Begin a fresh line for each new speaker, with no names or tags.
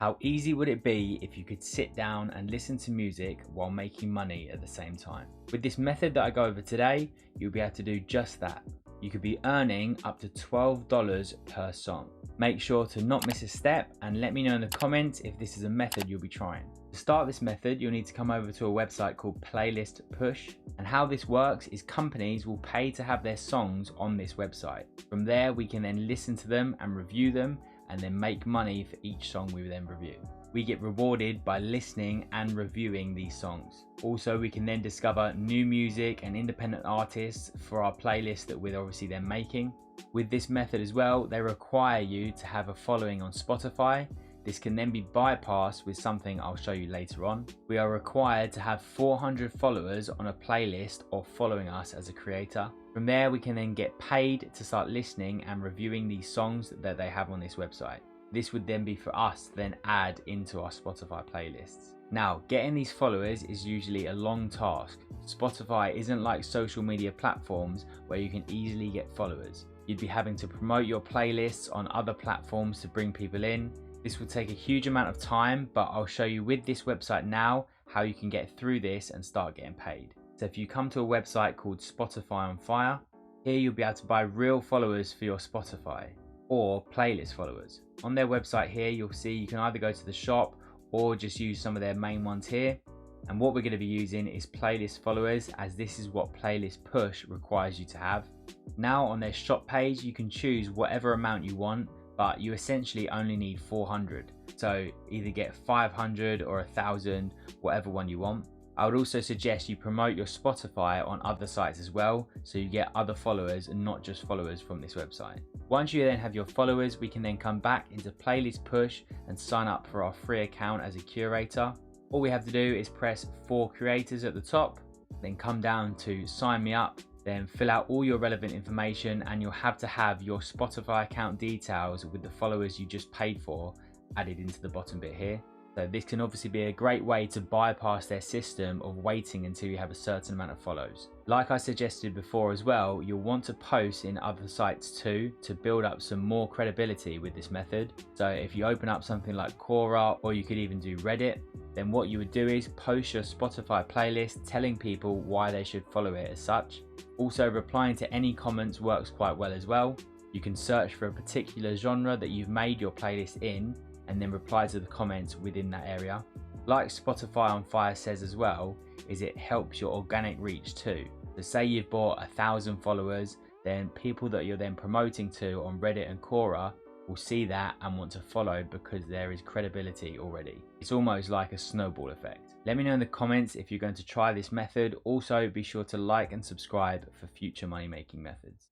How easy would it be if you could sit down and listen to music while making money at the same time? With this method that I go over today, you'll be able to do just that. You could be earning up to $12 per song. Make sure to not miss a step and let me know in the comments if this is a method you'll be trying. To start this method, you'll need to come over to a website called Playlist Push. And how this works is companies will pay to have their songs on this website. From there, we can then listen to them and review them and then make money for each song we then review. We get rewarded by listening and reviewing these songs. Also, we can then discover new music and independent artists for our playlist that we're obviously then making. With this method as well, they require you to have a following on Spotify. This can then be bypassed with something I'll show you later on. We are required to have 400 followers on a playlist or following us as a creator. From there, we can then get paid to start listening and reviewing these songs that they have on this website. This would then be for us to then add into our Spotify playlists. Now, getting these followers is usually a long task. Spotify isn't like social media platforms where you can easily get followers. You'd be having to promote your playlists on other platforms to bring people in. This will take a huge amount of time, but I'll show you with this website now how you can get through this and start getting paid. So if you come to a website called Spotify on Fire, here you'll be able to buy real followers for your Spotify or playlist followers. On their website here, you'll see you can either go to the shop or just use some of their main ones here. And what we're going to be using is playlist followers, as this is what Playlist Push requires you to have. Now on their shop page, you can choose whatever amount you want, but you essentially only need 400. So either get 500 or 1,000, whatever one you want. I would also suggest you promote your Spotify on other sites as well, so you get other followers and not just followers from this website. Once you then have your followers, we can then come back into Playlist Push and sign up for our free account as a curator. All we have to do is press for creators at the top, then come down to sign me up, then fill out all your relevant information, and you'll have to have your Spotify account details with the followers you just paid for added into the bottom bit here. So this can obviously be a great way to bypass their system of waiting until you have a certain amount of follows. Like I suggested before as well, you'll want to post in other sites too to build up some more credibility with this method. So if you open up something like Quora, or you could even do Reddit, then what you would do is post your Spotify playlist telling people why they should follow it as such. Also, replying to any comments works quite well as well. You can search for a particular genre that you've made your playlist in and then reply to the comments within that area. Like Spotify on Fire says as well, is it helps your organic reach too. So say you've bought 1,000 followers, then people that you're then promoting to on Reddit and Quora will see that and want to follow because there is credibility already. It's almost like a snowball effect. Let me know in the comments if you're going to try this method. Also, be sure to like and subscribe for future money making methods.